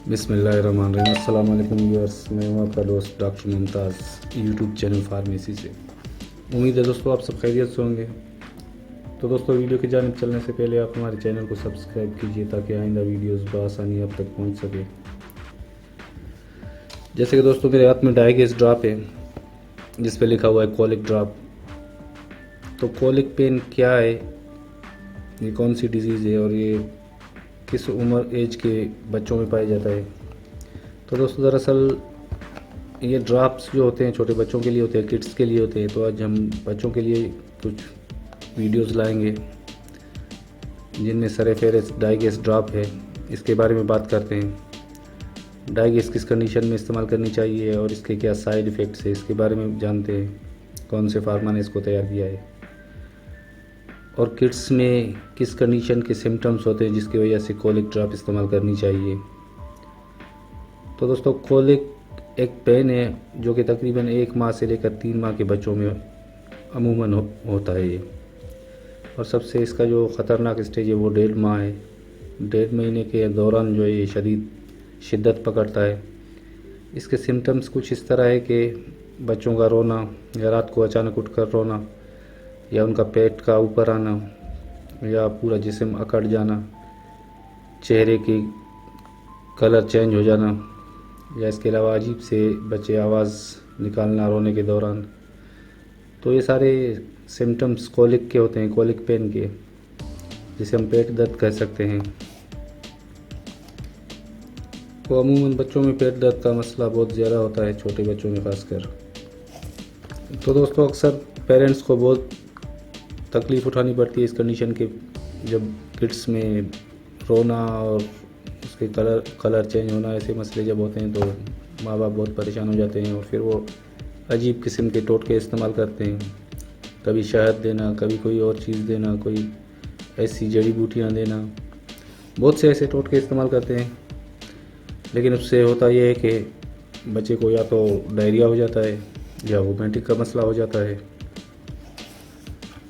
बिस्मिल्लाहिर्रहमानिर्रहीम। अस्सलाम वालेकुम व्यूअर्स, मैं हूं आपका दोस्त doctor Mumtaz YouTube channel pharmacy से। उम्मीद है दोस्तों आप सब खैरियत से होंगे। तो दोस्तों वीडियो की जानिब चलने से पहले आप हमारे चैनल को सब्सक्राइब कीजिए ताकि आइंदा वीडियोस बआसानी आप तक पहुंच सके। जैसे कि दोस्तों मेरे हाथ में डायगेस ड्रॉप है जिस पे लिखा हुआ है कॉलिक ड्रॉप। तो कॉलिक पेन क्या है, ये कौन सी डिज़ीज़ है और ये किस उम्र एज के बच्चों में पाया जाता है। तो दोस्तों दरअसल ये ड्रॉप्स जो होते हैं छोटे बच्चों के लिए होते हैं, किड्स के लिए होते हैं। तो आज हम बच्चों के लिए कुछ वीडियोस लाएंगे जिनमें सर-ए-फ़हरिस्त डायगेस ड्रॉप है। इसके बारे में बात करते हैं। डायगेस किस कंडीशन में इस्तेमाल करनी चाहिए और इसके क्या साइड इफ़ेक्ट्स है, इसके बारे में जानते हैं। कौन से फार्मा ने इसको तैयार किया है और किड्स में किस कंडीशन के सिम्टम्स होते हैं जिसकी वजह से कॉलिक ड्रॉप इस्तेमाल करनी चाहिए। तो दोस्तों कॉलिक एक पेन है जो कि तकरीबन 1 माह से लेकर 3 माह के बच्चों में अमूमन होता है ये। और सबसे इसका जो ख़तरनाक स्टेज है वो 1.5 माह है। 1.5 महीने के दौरान जो है ये शिद्दत पकड़ता है। इसके सिम्टम्स कुछ इस तरह है कि बच्चों का रोना या रात को अचानक उठकर रोना या उनका पेट का ऊपर आना या पूरा जिस्म अकड़ जाना, चेहरे की कलर चेंज हो जाना या इसके अलावा अजीब से बच्चे आवाज़ निकालना रोने के दौरान। तो ये सारे सिम्टम्स कॉलिक के होते हैं, कॉलिक पेन के, जिसे हम पेट दर्द कह सकते हैं। तो अमूमन बच्चों में पेट दर्द का मसला बहुत ज़्यादा होता है, छोटे बच्चों में ख़ासकर। तो दोस्तों अक्सर पेरेंट्स को बहुत तकलीफ़ उठानी पड़ती है इस कंडीशन के, जब किड्स में रोना और उसके कलर चेंज होना, ऐसे मसले जब होते हैं तो माँ बाप बहुत परेशान हो जाते हैं और फिर वो अजीब किस्म के टोटके इस्तेमाल करते हैं। कभी शहद देना, कभी कोई और चीज़ देना, कोई ऐसी जड़ी बूटियाँ देना, बहुत से ऐसे टोटके इस्तेमाल करते हैं। लेकिन उससे होता यह है कि बच्चे को या तो डायरिया हो जाता है या वोमिटिंग का मसला हो जाता है।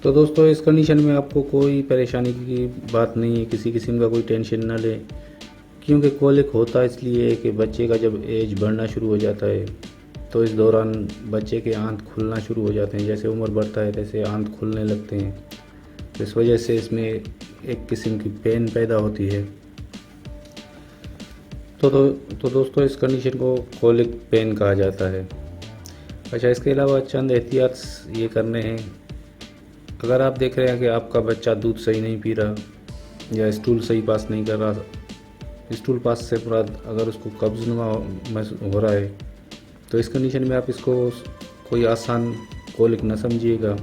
तो दोस्तों इस कंडीशन में आपको कोई परेशानी की बात नहीं है, किसी किस्म का कोई टेंशन ना लें, क्योंकि कॉलिक होता इसलिए है कि बच्चे का जब एज बढ़ना शुरू हो जाता है तो इस दौरान बच्चे के आंत खुलना शुरू हो जाते हैं। जैसे उम्र बढ़ता है तैसे आंत खुलने लगते हैं। तो इस वजह से इसमें एक किस्म की पेन पैदा होती है। तो दोस्तों इस कंडीशन को कॉलिक पेन कहा जाता है। अच्छा, इसके अलावा चंद एहतियात ये करने हैं। अगर आप देख रहे हैं कि आपका बच्चा दूध सही नहीं पी रहा या स्टूल सही पास नहीं कर रहा, स्टूल पास से मुराद अगर उसको कब्ज़ हो रहा है, तो इस कंडीशन में आप इसको कोई आसान कॉलिक न समझिएगा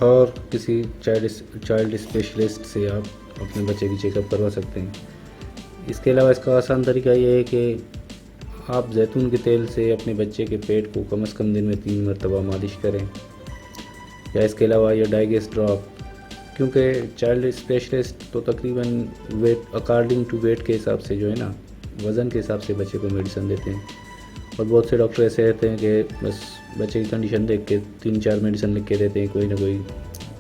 और किसी चाइल्ड स्पेशलिस्ट से आप अपने बच्चे की चेकअप करवा सकते हैं। इसके अलावा इसका आसान तरीका ये है कि आप जैतून के तेल से अपने बच्चे के पेट को कम से कम दिन में 3 मरतबा मालिश करें। या इसके अलावा ये डायगेस ड्रॉप, क्योंकि चाइल्ड स्पेशलिस्ट तो तकरीबन वेट अकॉर्डिंग टू वेट के हिसाब से जो है ना, वज़न के हिसाब से बच्चे को मेडिसिन देते हैं। और बहुत से डॉक्टर ऐसे रहते हैं कि बस बच्चे की कंडीशन देख के 3-4 मेडिसिन लिख के देते हैं, कोई ना कोई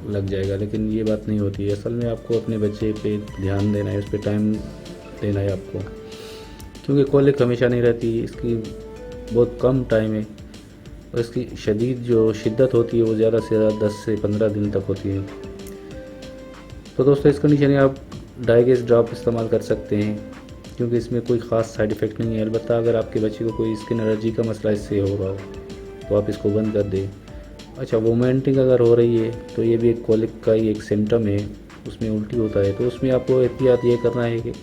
लग जाएगा। लेकिन ये बात नहीं होती है। असल में आपको अपने बच्चे पे ध्यान देना है, उस पर टाइम देना है आपको, क्योंकि कॉलिक हमेशा नहीं रहती, इसकी बहुत कम टाइम है और इसकी शदीद जो शिद्दत होती है वो ज़्यादा से ज़्यादा 10 से 15 दिन तक होती है। तो दोस्तों इस कंडीशन में आप डायगेस ड्रॉप इस्तेमाल कर सकते हैं, क्योंकि इसमें कोई ख़ास साइड इफ़ेक्ट नहीं है। अलबत्ता अगर आपके बच्चे को कोई स्किन एलर्जी का मसला इससे हो रहा हो तो आप इसको बंद कर दें। अच्छा, वोमिटिंग अगर हो रही है तो ये भी एक कॉलिक का ही एक सिम्टम है, उसमें उल्टी होता है। तो उसमें आपको एहतियात ये करना है कि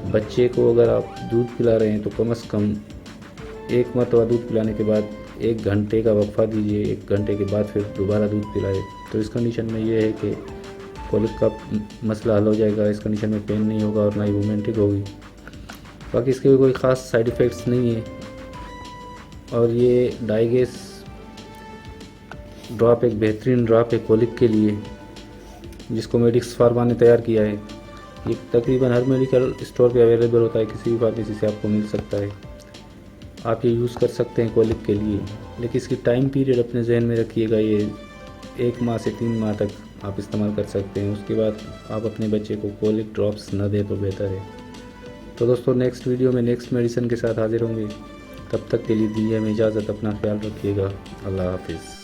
बच्चे को अगर आप दूध पिला रहे हैं तो कम से कम 1 मरतबा दूध पिलाने के बाद 1 घंटे का वक्फा दीजिए, 1 घंटे के बाद फिर दोबारा दूध पिलाए। तो इस कंडीशन में ये है कि कॉलिक का मसला हल हो जाएगा। इस कंडीशन में पेन नहीं होगा और ना ही वोमिटिंग होगी। बाकी इसके भी कोई ख़ास साइड इफ़ेक्ट्स नहीं है। और ये डायगेस ड्रॉप एक बेहतरीन ड्रॉप है कॉलिक के लिए, जिसको मेडिक्स फार्मा ने तैयार किया है। ये तकरीबन हर मेडिकल स्टोर पे अवेलेबल होता है, किसी भी फार्मेसी से आपको मिल सकता है। आप ये यूज़ कर सकते हैं कॉलिक के लिए। लेकिन इसकी टाइम पीरियड अपने जहन में रखिएगा, ये 1 माह से 3 माह तक आप इस्तेमाल कर सकते हैं। उसके बाद आप अपने बच्चे को कोलिक ड्रॉप्स न दें तो बेहतर है। तो दोस्तों नेक्स्ट वीडियो में नेक्स्ट मेडिसिन के साथ हाजिर होंगे। तब तक के लिए दीजिए हमें इजाज़त। अपना ख्याल रखिएगा। अल्लाह हाफिज़।